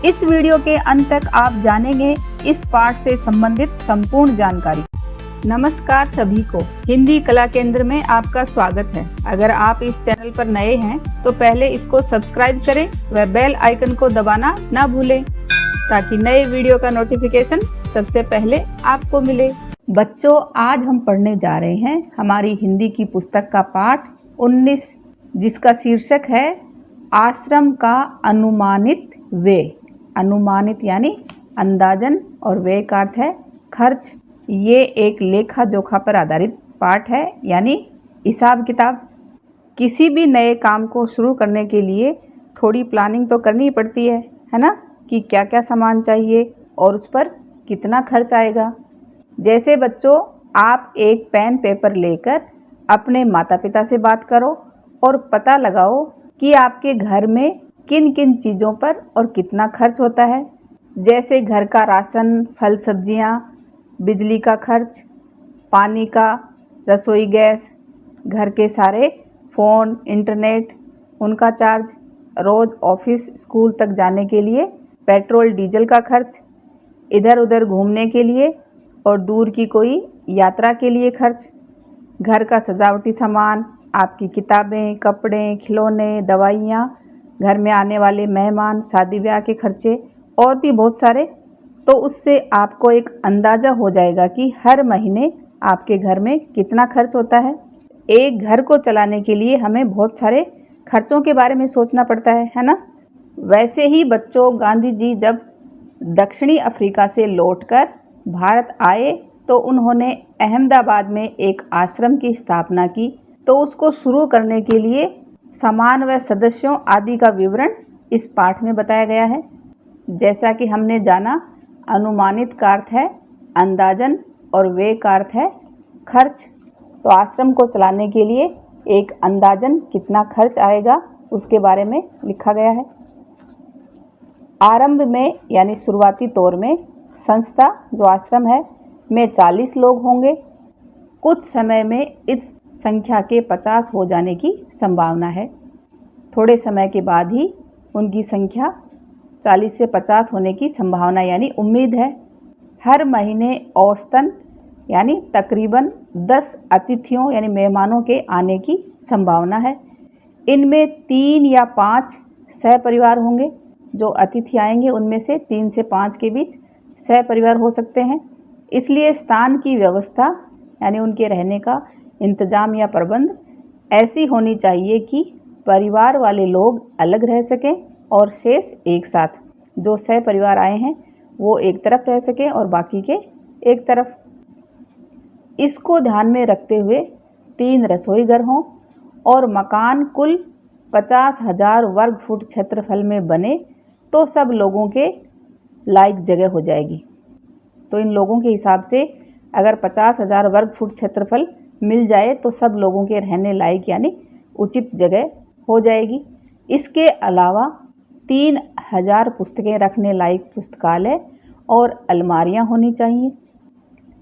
इस वीडियो के अंत तक आप जानेंगे इस पाठ से संबंधित संपूर्ण जानकारी। नमस्कार सभी को, हिंदी कला केंद्र में आपका स्वागत है। अगर आप इस चैनल पर नए हैं तो पहले इसको सब्सक्राइब करें व बेल आइकन को दबाना ना भूलें ताकि नए वीडियो का नोटिफिकेशन सबसे पहले आपको मिले। बच्चों, आज हम पढ़ने जा रहे हैं हमारी हिंदी की पुस्तक का पाठ 19, जिसका शीर्षक है आश्रम का अनुमानित व्यय। अनुमानित यानी अंदाजन और व्यय का अर्थ है खर्च। ये एक लेखा जोखा पर आधारित पाठ है, यानी हिसाब किताब। किसी भी नए काम को शुरू करने के लिए थोड़ी प्लानिंग तो करनी ही पड़ती है ना, कि क्या क्या सामान चाहिए और उस पर कितना खर्च आएगा। जैसे बच्चों, आप एक पेन पेपर लेकर अपने माता पिता से बात करो और पता लगाओ कि आपके घर में किन किन चीज़ों पर और कितना खर्च होता है। जैसे घर का राशन, फल सब्जियां, बिजली का खर्च, पानी का, रसोई गैस, घर के सारे फ़ोन, इंटरनेट, उनका चार्ज, रोज़ ऑफिस स्कूल तक जाने के लिए पेट्रोल डीजल का खर्च, इधर उधर घूमने के लिए और दूर की कोई यात्रा के लिए खर्च, घर का सजावटी सामान, आपकी किताबें, कपड़े, खिलौने, दवाइयाँ, घर में आने वाले मेहमान, शादी ब्याह के खर्चे और भी बहुत सारे। तो उससे आपको एक अंदाज़ा हो जाएगा कि हर महीने आपके घर में कितना खर्च होता है। एक घर को चलाने के लिए हमें बहुत सारे खर्चों के बारे में सोचना पड़ता है ना। वैसे ही बच्चों, गांधी जी जब दक्षिणी अफ्रीका से लौटकर भारत आए तो उन्होंने अहमदाबाद में एक आश्रम की स्थापना की। तो उसको शुरू करने के लिए सामान व सदस्यों आदि का विवरण इस पाठ में बताया गया है। जैसा कि हमने जाना, अनुमानित का अर्थ है अंदाजन और व्यय का अर्थ है खर्च। तो आश्रम को चलाने के लिए एक अंदाजन कितना खर्च आएगा उसके बारे में लिखा गया है। आरंभ में यानी शुरुआती तौर में संस्था जो आश्रम है में 40 लोग होंगे। कुछ समय में इस संख्या के 50 हो जाने की संभावना है। थोड़े समय के बाद ही उनकी संख्या 40 से 50 होने की संभावना यानी उम्मीद है। हर महीने औसतन यानी तकरीबन 10 अतिथियों यानी मेहमानों के आने की संभावना है। इनमें 3 या 5 सहपरिवार होंगे। जो अतिथि आएंगे उनमें से 3 से 5 के बीच सहपरिवार हो सकते हैं। इसलिए स्थान की व्यवस्था यानी उनके रहने का इंतजाम या प्रबंध ऐसी होनी चाहिए कि परिवार वाले लोग अलग रह सकें और शेष एक साथ। जो सहपरिवार आए हैं वो एक तरफ रह सकें और बाकी के एक तरफ। इसको ध्यान में रखते हुए 3 रसोई घर हों और मकान कुल 50,000 वर्ग फुट क्षेत्रफल में बने तो सब लोगों के लायक जगह हो जाएगी। तो इन लोगों के हिसाब से अगर 50,000 वर्ग फुट क्षेत्रफल मिल जाए तो सब लोगों के रहने लायक यानी उचित जगह हो जाएगी। इसके अलावा 3,000 पुस्तकें रखने लायक पुस्तकालय और अलमारियां होनी चाहिए।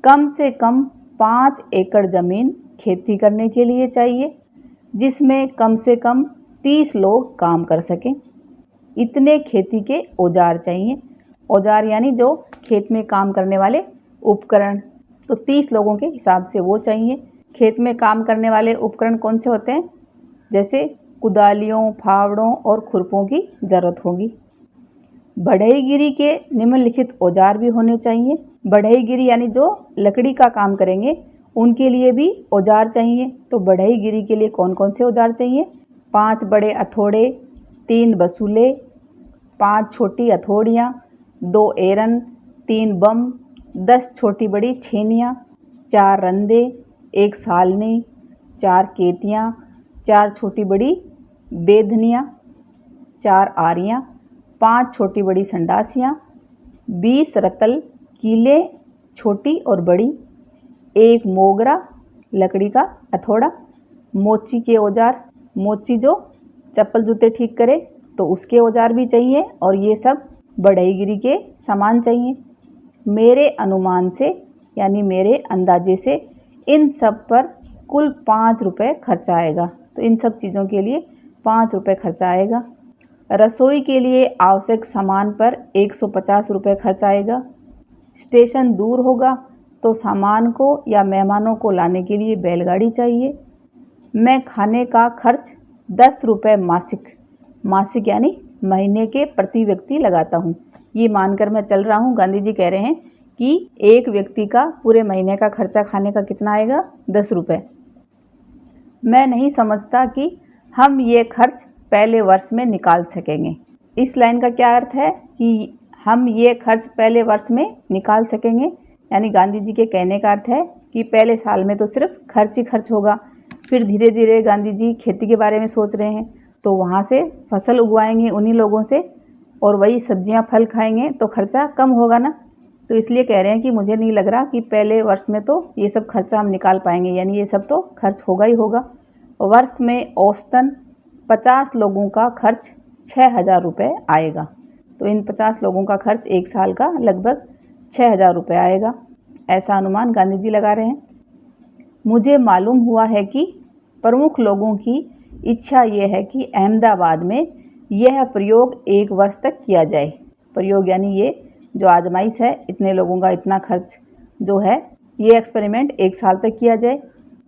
कम से कम 5 एकड़ ज़मीन खेती करने के लिए चाहिए, जिसमें कम से कम 30 लोग काम कर सकें। इतने खेती के औजार चाहिए। औजार यानी जो खेत में काम करने वाले उपकरण। तो 30 लोगों के हिसाब से वो चाहिए। खेत में काम करने वाले उपकरण कौन से होते हैं? जैसे कुदालियों, फावड़ों और खुरपों की ज़रूरत होगी। बढ़ईगिरी के निम्नलिखित औजार भी होने चाहिए। बढ़ईगिरी यानी जो लकड़ी का काम करेंगे उनके लिए भी औजार चाहिए। तो बढ़ईगिरी के लिए कौन कौन से औजार चाहिए? 5 बड़े हथौड़े, 3 बसूले, 5 छोटी हथौड़ियाँ, 2 एरन, 3 बम, 10 छोटी बड़ी छेनियाँ, 4 रंदे, 1 सालनी, 4 केतियाँ, 4 छोटी बड़ी बेधनियाँ, 4 आरियाँ, 5 छोटी बड़ी संडासियाँ, 20 रतल कीले छोटी और बड़ी, 1 मोगरा लकड़ी का हथौड़ा, मोची के औजार, मोची जो चप्पल जूते ठीक करे तो उसके औजार भी चाहिए और ये सब बढ़ईगिरी के सामान चाहिए। मेरे अनुमान से यानी मेरे अंदाजे से इन सब पर कुल 5 रुपये खर्चा आएगा। तो इन सब चीज़ों के लिए 5 रुपये खर्चा आएगा। रसोई के लिए आवश्यक सामान पर 150 रुपये खर्च आएगा। स्टेशन दूर होगा तो सामान को या मेहमानों को लाने के लिए बैलगाड़ी चाहिए। मैं खाने का खर्च 10 रुपये मासिक यानी महीने के प्रति व्यक्ति लगाता हूँ। ये मानकर मैं चल रहा हूँ। गांधी जी कह रहे हैं कि एक व्यक्ति का पूरे महीने का खर्चा खाने का कितना आएगा, 10 रुपये। मैं नहीं समझता कि हम ये खर्च पहले वर्ष में निकाल सकेंगे। इस लाइन का क्या अर्थ है कि हम ये खर्च पहले वर्ष में निकाल सकेंगे, यानी गांधी जी के कहने का अर्थ है कि पहले साल में तो सिर्फ खर्च ही खर्च होगा, फिर धीरे धीरे गांधी जी खेती के बारे में सोच रहे हैं तो वहाँ से फसल उगवाएंगे उन्हीं लोगों से और वही सब्जियां फल खाएंगे तो खर्चा कम होगा ना। तो इसलिए कह रहे हैं कि मुझे नहीं लग रहा कि पहले वर्ष में तो ये सब खर्चा हम निकाल पाएंगे, यानी ये सब तो खर्च होगा ही होगा। वर्ष में औसतन 50 लोगों का खर्च 6000 रुपये आएगा। तो इन 50 लोगों का खर्च एक साल का लगभग 6000 रुपये आएगा, ऐसा अनुमान गांधी जी लगा रहे हैं। मुझे मालूम हुआ है कि प्रमुख लोगों की इच्छा ये है कि अहमदाबाद में यह प्रयोग 1 वर्ष तक किया जाए। प्रयोग यानी ये जो आजमाइश है, इतने लोगों का इतना खर्च जो है, ये एक्सपेरिमेंट 1 साल तक किया जाए।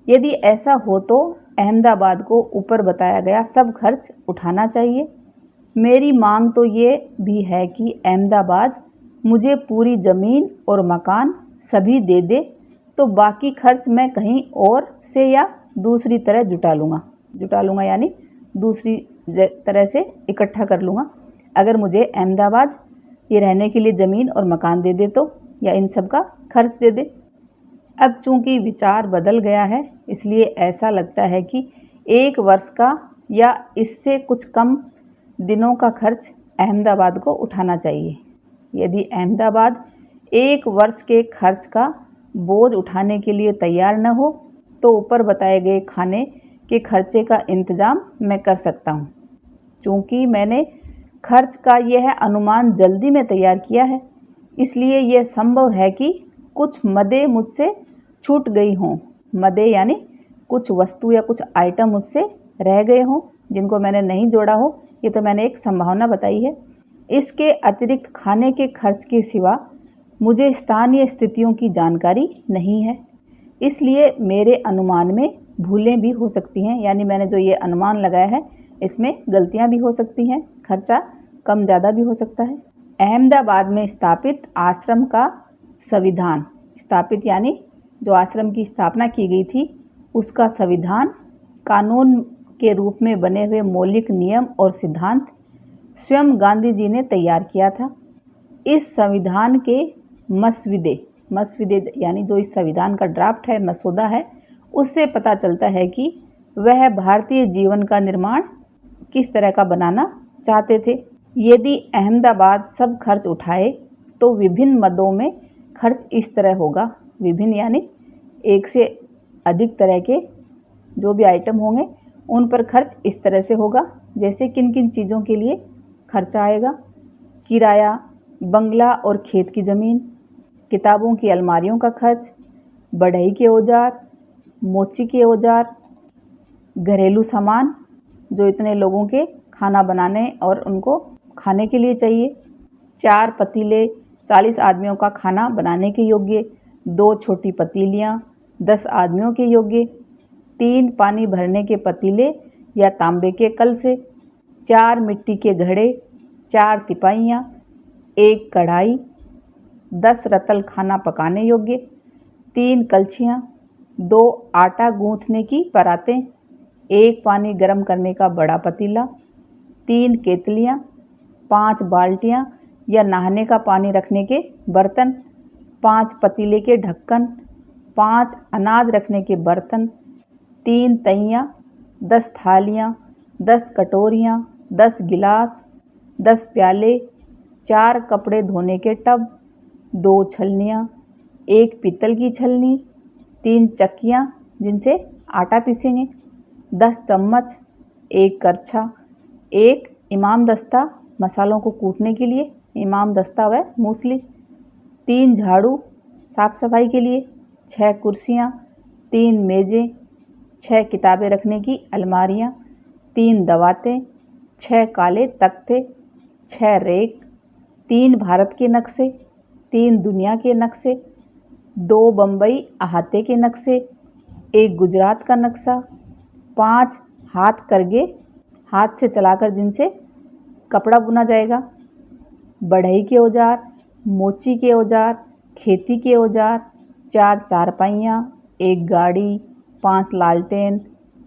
यदि ऐसा हो तो अहमदाबाद को ऊपर बताया गया सब खर्च उठाना चाहिए। मेरी मांग तो ये भी है कि अहमदाबाद मुझे पूरी ज़मीन और मकान सभी दे दे, तो बाकी खर्च मैं कहीं और से या दूसरी तरह जुटा लूँगा यानी दूसरी तरह से इकट्ठा कर लूँगा। अगर मुझे अहमदाबाद ये रहने के लिए ज़मीन और मकान दे दे तो, या इन सब का खर्च दे दे। अब चूंकि विचार बदल गया है, इसलिए ऐसा लगता है कि 1 वर्ष का या इससे कुछ कम दिनों का खर्च अहमदाबाद को उठाना चाहिए। यदि अहमदाबाद 1 वर्ष के खर्च का बोझ उठाने के लिए तैयार न हो तो ऊपर बताए गए खाने के खर्चे का इंतज़ाम मैं कर सकता हूँ। चूँकि मैंने खर्च का यह अनुमान जल्दी में तैयार किया है, इसलिए यह संभव है कि कुछ मदें मुझसे छूट गई हों। मदें यानी कुछ वस्तु या कुछ आइटम मुझसे रह गए हों जिनको मैंने नहीं जोड़ा हो। ये तो मैंने एक संभावना बताई है। इसके अतिरिक्त खाने के खर्च के सिवा मुझे स्थानीय स्थितियों की जानकारी नहीं है, इसलिए मेरे अनुमान में भूलें भी हो सकती हैं। यानी मैंने जो ये अनुमान लगाया है इसमें गलतियां भी हो सकती हैं, खर्चा कम ज़्यादा भी हो सकता है। अहमदाबाद में स्थापित आश्रम का संविधान, स्थापित यानी जो आश्रम की स्थापना की गई थी उसका संविधान, कानून के रूप में बने हुए मौलिक नियम और सिद्धांत स्वयं गांधी जी ने तैयार किया था। इस संविधान के मसविदे यानी जो इस संविधान का ड्राफ्ट है, मसौदा है, उससे पता चलता है कि वह भारतीय जीवन का निर्माण किस तरह का बनाना चाहते थे। यदि अहमदाबाद सब खर्च उठाए तो विभिन्न मदों में खर्च इस तरह होगा। विभिन्न यानी एक से अधिक तरह के जो भी आइटम होंगे उन पर खर्च इस तरह से होगा। जैसे किन किन चीज़ों के लिए खर्चा आएगा: किराया, बंगला और खेत की ज़मीन, किताबों की अलमारियों का खर्च, बढ़ई के औजार, मोची के औजार, घरेलू सामान जो इतने लोगों के खाना बनाने और उनको खाने के लिए चाहिए, 4 पतीले 40 आदमियों का खाना बनाने के योग्य, 2 छोटी पतीलियाँ 10 आदमियों के योग्य, 3 पानी भरने के पतीले या तांबे के कल से, 4 मिट्टी के घड़े, 4 तिपाइयाँ, 1 कढ़ाई, 10 रतल खाना पकाने योग्य, 3 कलछियाँ, 2 आटा गूंथने की परातें, 1 पानी गर्म करने का बड़ा पतीला, 3 केतलियाँ, 5 बाल्टियाँ या नहाने का पानी रखने के बर्तन, 5 पतीले के ढक्कन, 5 अनाज रखने के बर्तन, 3 तइयाँ, 10 थालियाँ, 10 कटोरियाँ, 10 गिलास, 10 प्याले, 4 कपड़े धोने के टब, 2 छलनियाँ, 1 पीतल की छलनी, 3 चक्कियाँ जिनसे आटा पीसेंगे, 10 चम्मच, 1 करछा, 1 इमाम दस्ता मसालों को कूटने के लिए, इमाम दस्ता व मूसली, 3 झाड़ू साफ सफाई के लिए, 6 कुर्सियाँ, 3 मेज़ें, 6 किताबें रखने की अलमारियाँ, 3 दवातें, 6 काले तख्ते, 6 रेक, 3 भारत के नक्शे, 3 दुनिया के नक्शे, 2 बम्बई अहाते के नक्शे, 1 गुजरात का नक्शा, 5 हाथ करघे, हाथ से चलाकर जिनसे कपड़ा बुना जाएगा, बढ़ई के औजार, मोची के औजार, खेती के औजार, 4 चारपाइयाँ, 1 गाड़ी, 5 लालटेन,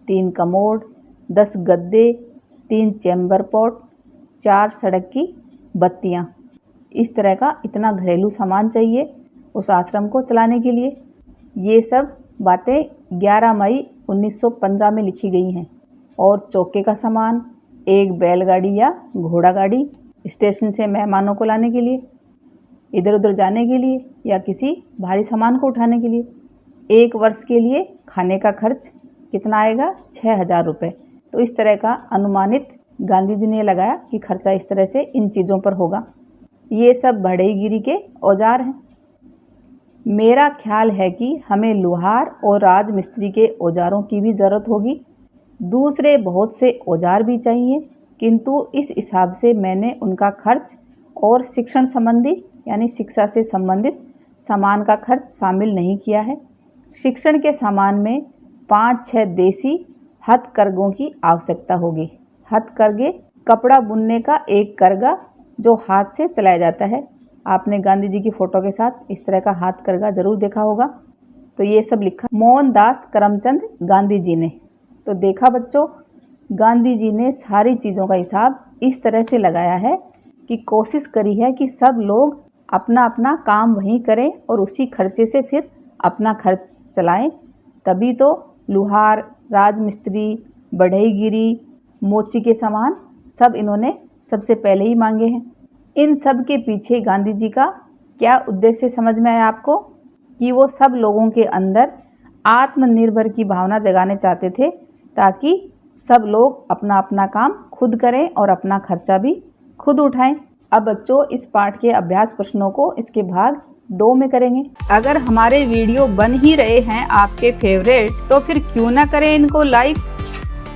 3 कमोड, 10 गद्दे, 3 चैम्बर पॉट, 4 सड़क की बत्तियाँ। इस तरह का इतना घरेलू सामान चाहिए उस आश्रम को चलाने के लिए। ये सब बातें 11 मई 1915 में लिखी गई हैं। और चौके का सामान, 1 बैलगाड़ी या घोड़ा गाड़ी स्टेशन से मेहमानों को लाने के लिए, इधर उधर जाने के लिए या किसी भारी सामान को उठाने के लिए। 1 वर्ष के लिए खाने का खर्च कितना आएगा? 6000 रुपये। तो इस तरह का अनुमानित गांधी जी ने लगाया कि खर्चा इस तरह से इन चीज़ों पर होगा। ये सब बढ़ईगिरी के औजार हैं। मेरा ख्याल है कि हमें लोहार और राजमिस्त्री के औजारों की भी ज़रूरत होगी। दूसरे बहुत से औजार भी चाहिए, किंतु इस हिसाब से मैंने उनका खर्च और शिक्षण संबंधी यानी शिक्षा से संबंधित सामान का खर्च शामिल नहीं किया है। शिक्षण के सामान में 5-6 देसी हथकरघों की आवश्यकता होगी। हथकरघे कपड़ा बुनने का एक करघा जो हाथ से चलाया जाता है। आपने गांधी जी की फ़ोटो के साथ इस तरह का हाथ करघा ज़रूर देखा होगा। तो ये सब लिखा मोहनदास करमचंद गांधी जी ने। तो देखा बच्चों, गांधी जी ने सारी चीज़ों का हिसाब इस तरह से लगाया है कि कोशिश करी है कि सब लोग अपना अपना काम वहीं करें और उसी खर्चे से फिर अपना खर्च चलाएं। तभी तो लुहार, राजमिस्त्री, बढ़ईगिरी, मोची के सामान सब इन्होंने सबसे पहले ही मांगे हैं। इन सब के पीछे गांधी जी का क्या उद्देश्य समझ में आया आपको? कि वो सब लोगों के अंदर आत्मनिर्भर की भावना जगाने चाहते थे, ताकि सब लोग अपना अपना काम खुद करें और अपना खर्चा भी खुद उठाएं। अब बच्चों, इस पाठ के अभ्यास प्रश्नों को इसके भाग 2 में करेंगे। अगर हमारे वीडियो बन ही रहे हैं आपके फेवरेट, तो फिर क्यों ना करें इनको लाइक,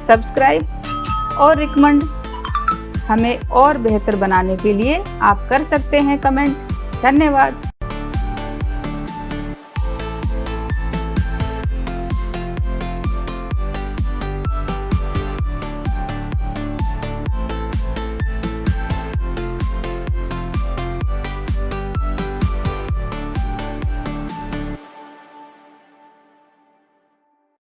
सब्सक्राइब और रिकमेंड। हमें और बेहतर बनाने के लिए आप कर सकते हैं कमेंट। धन्यवाद।